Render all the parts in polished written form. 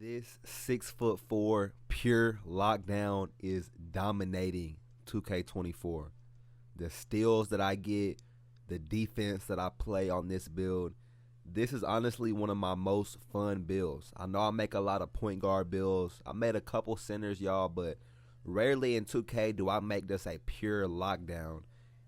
This 6'4" pure lockdown is dominating 2K24. The steals that I get, the defense that I play on this build, this is honestly one of my most fun builds. I know I make a lot of point guard builds. I made a couple centers, y'all, but rarely in 2K do I make just a pure lockdown.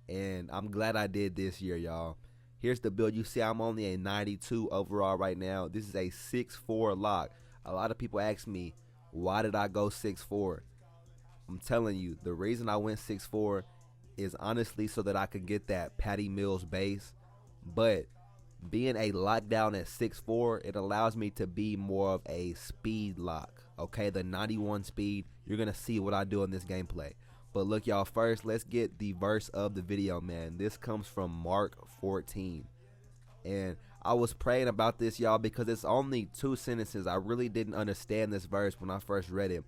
And I'm glad I did this year, y'all. Here's the build. You see I'm only a 92 overall right now. This is a 6'4" lock. A lot of people ask me, why did I go 6'4"? I'm telling you, the reason I went 6'4" is honestly so that I could get that Patty Mills base. But being a lockdown at 6'4", it allows me to be more of a speed lock. Okay, the 91 speed, you're going to see what I do in this gameplay. But look, y'all, first, let's get the verse of the video, man. This comes from Mark 14. And I was praying about this, y'all, because it's only two sentences. I really didn't understand this verse when I first read it.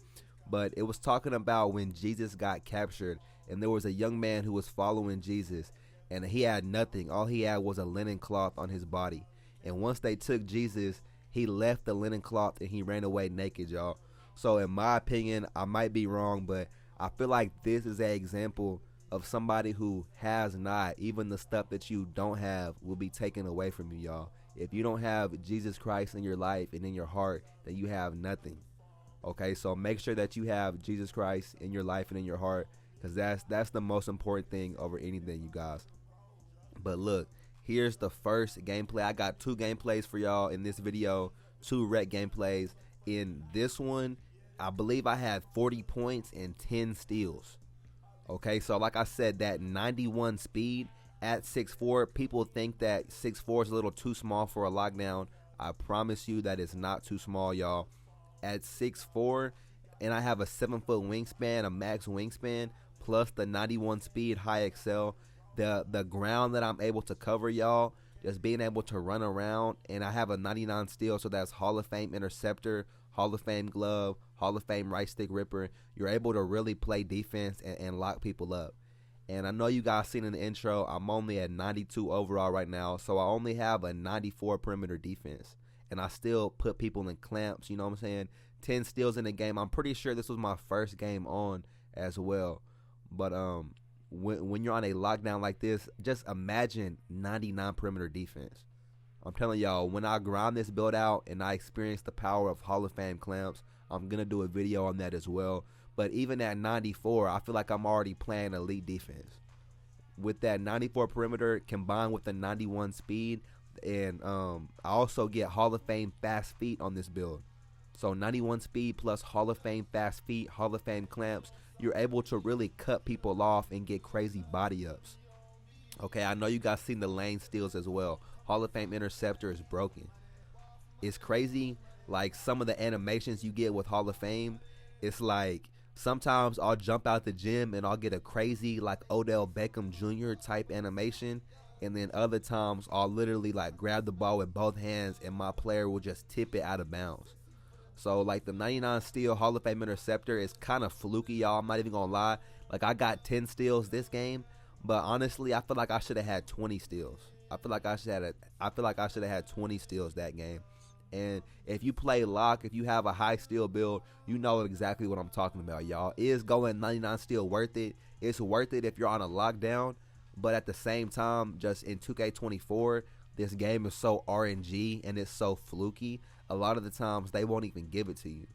But it was talking about when Jesus got captured, and there was a young man who was following Jesus, and he had nothing. All he had was a linen cloth on his body. And once they took Jesus, he left the linen cloth and he ran away naked, y'all. So in my opinion, I might be wrong, but I feel like this is an example of somebody who has not. Even the stuff that you don't have will be taken away from you, y'all. If you don't have Jesus Christ in your life and in your heart, then you have nothing. Okay, so make sure that you have Jesus Christ in your life and in your heart, because that's the most important thing over anything, you guys. But look, here's the first gameplay. I got two gameplays for y'all in this video, two rec gameplays. In this one, I believe I had 40 points and 10 steals. Okay, so like I said, that 91 speed at 6'4", people think that 6'4" is a little too small for a lockdown. I promise you that it's not too small, y'all. At 6'4", and I have a 7-foot wingspan, a max wingspan, plus the 91 speed high excel, the ground that I'm able to cover, y'all, just being able to run around, and I have a 99 steal, so that's Hall of Fame interceptor, Hall of Fame glove, Hall of Fame right stick ripper. You're able to really play defense and lock people up. And I know you guys seen in the intro, I'm only at 92 overall right now, so I only have a 94 perimeter defense. And I still put people in clamps, you know what I'm saying? 10 steals in the game. I'm pretty sure this was my first game on as well. But when you're on a lockdown like this, just imagine 99 perimeter defense. I'm telling y'all, when I grind this build out and I experience the power of Hall of Fame clamps, I'm going to do a video on that as well. But even at 94, I feel like I'm already playing elite defense. With that 94 perimeter combined with the 91 speed, and I also get Hall of Fame fast feet on this build. So 91 speed plus Hall of Fame fast feet, Hall of Fame clamps, you're able to really cut people off and get crazy body ups. Okay, I know you guys seen the lane steals as well. Hall of Fame interceptor is broken. It's crazy, like some of the animations you get with Hall of Fame. It's like sometimes I'll jump out the gym and I'll get a crazy like Odell Beckham Jr. type animation, and then other times I'll literally like grab the ball with both hands and my player will just tip it out of bounds. So like the 99 steal Hall of Fame interceptor is kind of fluky, y'all. I'm not even gonna lie. Like I got 10 steals this game, but honestly, I feel like I should have had 20 steals. I feel like I should have had 20 steals that game. And if you play lock, if you have a high steal build, you know exactly what I'm talking about, y'all. Is going 99 steal worth it? It's worth it if you're on a lockdown, but at the same time, just in 2K24, this game is so RNG and it's so fluky. A lot of the times they won't even give it to you.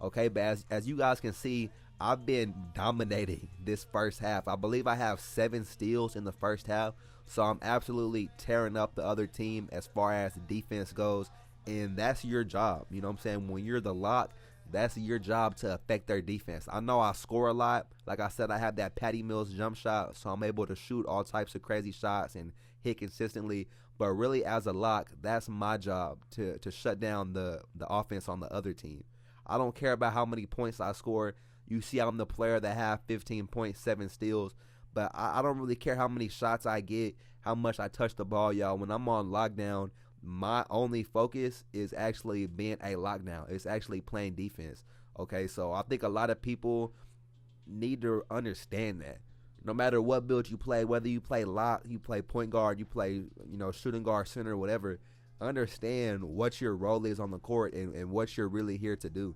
Okay, but as you guys can see, I've been dominating this first half. I believe I have 7 steals in the first half, so I'm absolutely tearing up the other team as far as defense goes. And that's your job, you know what I'm saying? When you're the lock, that's your job to affect their defense. I know I score a lot. Like I said, I have that Patty Mills jump shot, so I'm able to shoot all types of crazy shots and hit consistently. But really, as a lock, that's my job to shut down the offense on the other team. I don't care about how many points I score. You see I'm the player that have 15.7 steals, but I don't really care how many shots I get, how much I touch the ball, y'all. When I'm on lockdown, my only focus is actually being a lockdown. It's actually playing defense. Okay, so I think a lot of people need to understand that. No matter what build you play, whether you play lock, you play point guard, you play, shooting guard, center, whatever, understand what your role is on the court and what you're really here to do.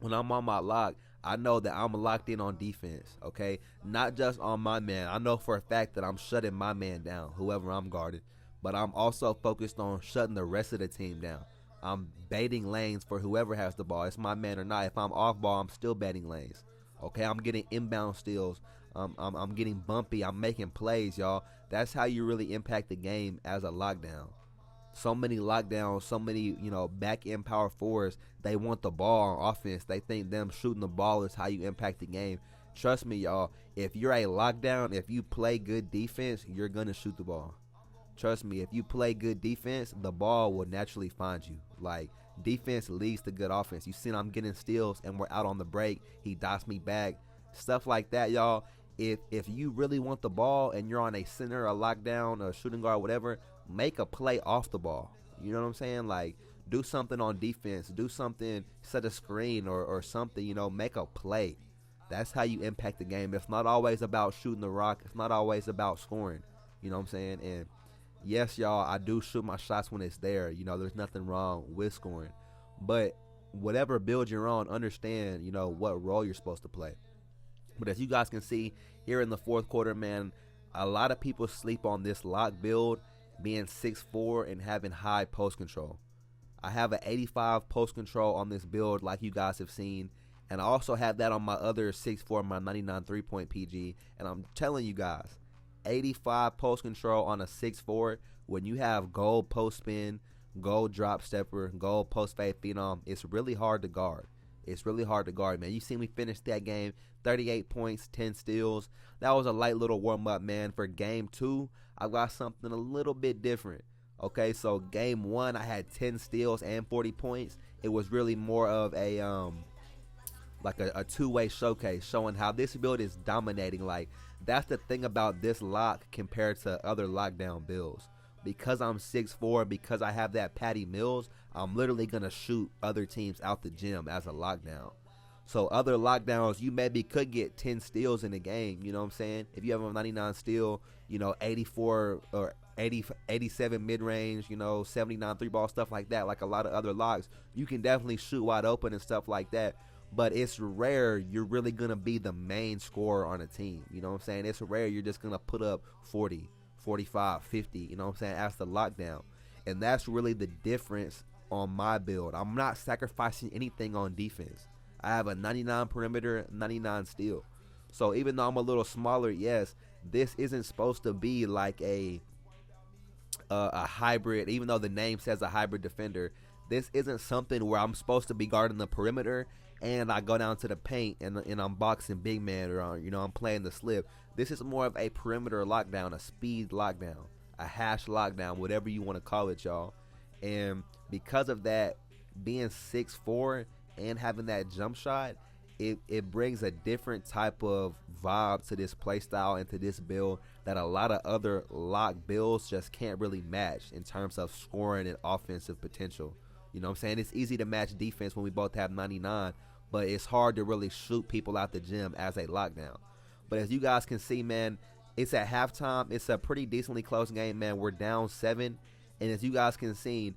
When I'm on my lock, I know that I'm locked in on defense, okay? Not just on my man. I know for a fact that I'm shutting my man down, whoever I'm guarding. But I'm also focused on shutting the rest of the team down. I'm baiting lanes for whoever has the ball. It's my man or not. If I'm off ball, I'm still baiting lanes. Okay, I'm getting inbound steals. I'm getting bumpy. I'm making plays, y'all. That's how you really impact the game as a lockdown. So many lockdowns, so many, back end power forwards, they want the ball on offense. They think them shooting the ball is how you impact the game. Trust me, y'all, if you're a lockdown, if you play good defense, you're going to shoot the ball. Trust me, if you play good defense, the ball will naturally find you. Like, defense leads to good offense. You seen I'm getting steals and we're out on the break. He dots me back. Stuff like that, y'all. If you really want the ball and you're on a center, a lockdown, a shooting guard, whatever, make a play off the ball. You know what I'm saying? Like, do something on defense. Do something, set a screen or something, make a play. That's how you impact the game. It's not always about shooting the rock. It's not always about scoring. You know what I'm saying? And yes, y'all, I do shoot my shots when it's there. There's nothing wrong with scoring. But whatever build you're on, understand, what role you're supposed to play. But as you guys can see here in the fourth quarter, man, a lot of people sleep on this lock build being 6'4" and having high post control. I have an 85 post control on this build like you guys have seen. And I also have that on my other 6'4", my 99 3-point PG. And I'm telling you guys, 85 post control on a 6'4", when you have gold post spin, gold drop stepper, gold post fade phenom, it's really hard to guard. It's really hard to guard, man. You see me finish that game, 38 points, 10 steals. That was a light little warm-up, man. For game 2, I got something a little bit different. Okay, so game 1, I had 10 steals and 40 points. It was really more of a like a two-way showcase, showing how this build is dominating. Like, that's the thing about this lock compared to other lockdown builds. Because I'm 6'4", because I have that Patty Mills, I'm literally going to shoot other teams out the gym as a lockdown. So other lockdowns, you maybe could get 10 steals in a game, you know what I'm saying? If you have a 99 steal, 84 or 87 mid-range, 79 three-ball, stuff like that, like a lot of other locks, you can definitely shoot wide open and stuff like that. But it's rare you're really going to be the main scorer on a team, you know what I'm saying? It's rare you're just going to put up 40, 45, 50, you know what I'm saying, as the lockdown. And that's really the difference on my build. I'm not sacrificing anything on defense. I have a 99 perimeter, 99 steal. So even though I'm a little smaller, yes, this isn't supposed to be like a hybrid. Even though the name says a hybrid defender, this isn't something where I'm supposed to be guarding the perimeter and I go down to the paint and I'm boxing big man, or I'm playing the slip. This is more of a perimeter lockdown, a speed lockdown, a hash lockdown, whatever you want to call it, y'all. And because of that, being 6'4" and having that jump shot, it brings a different type of vibe to this play style and to this build that a lot of other lock builds just can't really match in terms of scoring and offensive potential. You know what I'm saying? It's easy to match defense when we both have 99, but it's hard to really shoot people out the gym as a lockdown. But as you guys can see, man, it's at halftime. It's a pretty decently close game, man. We're down 7. And as you guys can see,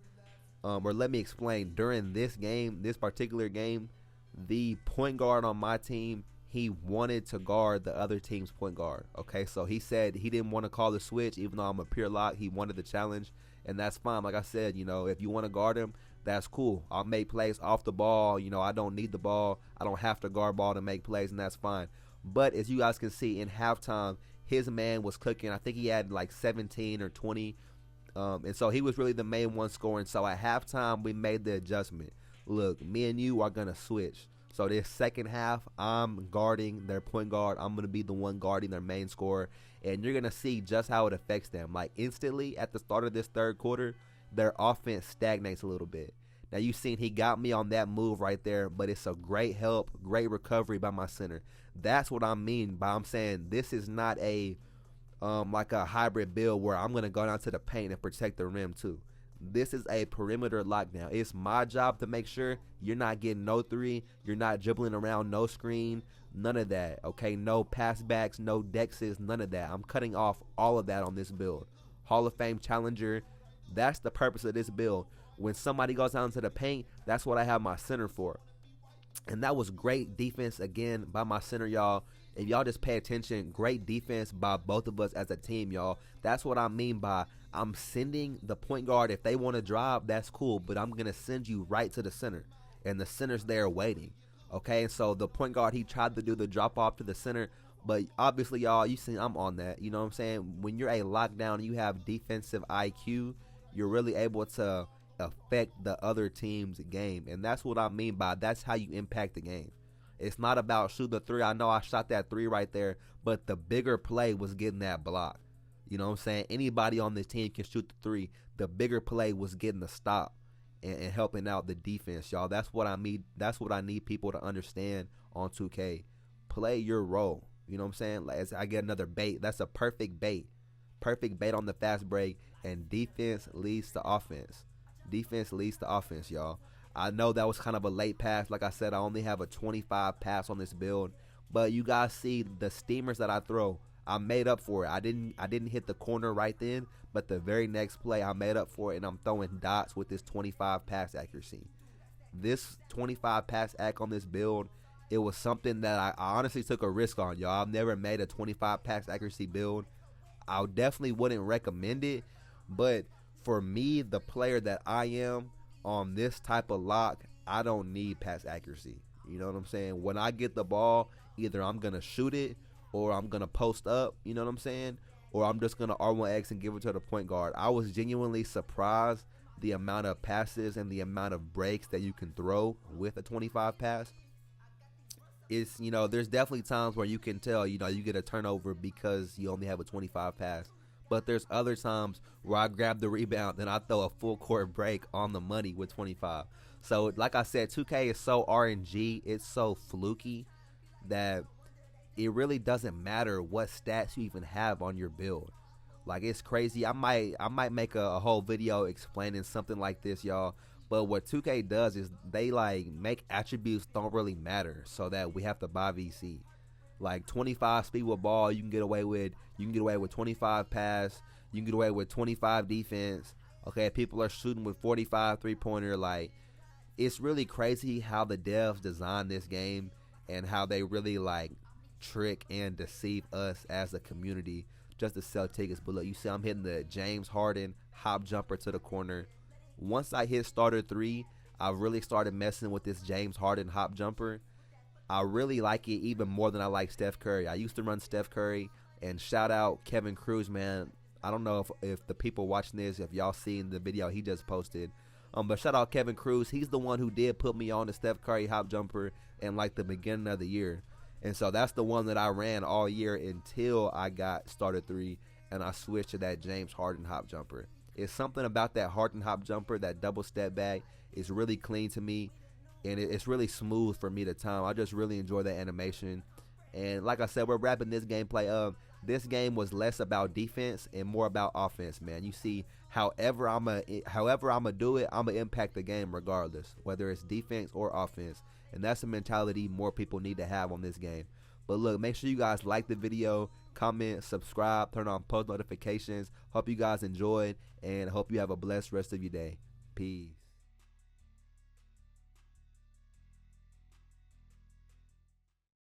or let me explain, during this game, this particular game, the point guard on my team, he wanted to guard the other team's point guard. Okay, so he said he didn't want to call the switch, even though I'm a pure lock. He wanted the challenge, and that's fine. Like I said, if you want to guard him, that's cool. I'll make plays off the ball. I don't need the ball. I don't have to guard ball to make plays, and that's fine. But as you guys can see, in halftime, his man was cooking. I think he had like 17 or 20. And so he was really the main one scoring. So at halftime, we made the adjustment. Look, me and you are going to switch. So this second half, I'm guarding their point guard. I'm going to be the one guarding their main scorer. And you're going to see just how it affects them. Like, instantly at the start of this third quarter, their offense stagnates a little bit. Now, you've seen he got me on that move right there, but it's a great help, great recovery by my center. That's what I mean by I'm saying this is not a like a hybrid build where I'm going to go down to the paint and protect the rim too. This is a perimeter lockdown. It's my job to make sure you're not getting no three, you're not dribbling around, no screen, none of that, okay? No pass backs, no dexes, none of that. I'm cutting off all of that on this build. Hall of Fame challenger, That's the purpose of this build. When somebody goes out into the paint, that's what I have my center for. And that was great defense again by my center, y'all. If y'all just pay attention, great defense by both of us as a team, y'all. That's what I mean by I'm sending the point guard. If they want to drive, that's cool, but I'm going to send you right to the center. And the center's there waiting. Okay, and so the point guard, he tried to do the drop off to the center, but obviously, y'all, you see I'm on that. You know what I'm saying? When you're a lockdown and you have defensive IQ, you're really able to affect the other team's game. And that's what I mean by that's how you impact the game. It's not about shoot the three. I know I shot that three right there, but the bigger play was getting that block. You know what I'm saying? Anybody on this team can shoot the three. The bigger play was getting the stop and helping out the defense, y'all. That's what I need. That's what I need people to understand on 2K. Play your role. You know what I'm saying? Like, as I get another bait. That's a perfect bait. Perfect bait on the fast break. And defense leads to offense. Defense leads to offense, y'all. I know that was kind of a late pass. Like I said, I only have a 25 pass on this build. But you guys see the steamers that I throw. I made up for it. I didn't hit the corner right then, but the very next play I made up for it, and I'm throwing dots with this 25 pass accuracy. This 25 pass act on this build, it was something that I honestly took a risk on, y'all. I've never made a 25 pass accuracy build. I definitely wouldn't recommend it, but for me, the player that I am on this type of lock, I don't need pass accuracy. You know what I'm saying? When I get the ball, either I'm going to shoot it or I'm going to post up, you know what I'm saying? Or I'm just going to R1X and give it to the point guard. I was genuinely surprised the amount of passes and the amount of breaks that you can throw with a 25 pass. It's, you know, there's definitely times where you can tell, you know, you get a turnover because you only have a 25 pass. But there's other times where I grab the rebound and I throw a full court break on the money with 25. So, like I said, 2K is so RNG, it's so fluky that it really doesn't matter what stats you even have on your build. Like, it's crazy. I might make a whole video explaining something like this, y'all. But what 2K does is they like make attributes don't really matter, so that we have to buy VC. Like 25 speed with ball, you can get away with 25 pass, you can get away with 25 defense. Okay, people are shooting with 45 3-pointer. Like, it's really crazy how the devs designed this game and how they really like trick and deceive us as a community just to sell tickets. But look, you see I'm hitting the James Harden hop jumper to the corner. Once I hit starter 3, I really started messing with this James Harden hop jumper. I really like it even more than I like Steph Curry. I used to run Steph Curry, and shout out Kevin Cruz, man. I don't know if the people watching this, if y'all seen the video he just posted. But shout out Kevin Cruz. He's the one who did put me on the Steph Curry hop jumper in like the beginning of the year. And so that's the one that I ran all year until I got starter 3 and I switched to that James Harden hop jumper. It's something about that Harden hop jumper, that double step back. It's really clean to me, and it's really smooth for me to time. I just really enjoy that animation. And like I said, we're wrapping this gameplay up. This game was less about defense and more about offense, man. You see, however I'ma do it, I'ma impact the game regardless, whether it's defense or offense. And that's a mentality more people need to have on this game. But look, make sure you guys like the video, comment, subscribe, turn on post notifications. Hope you guys enjoyed, and hope you have a blessed rest of your day. Peace.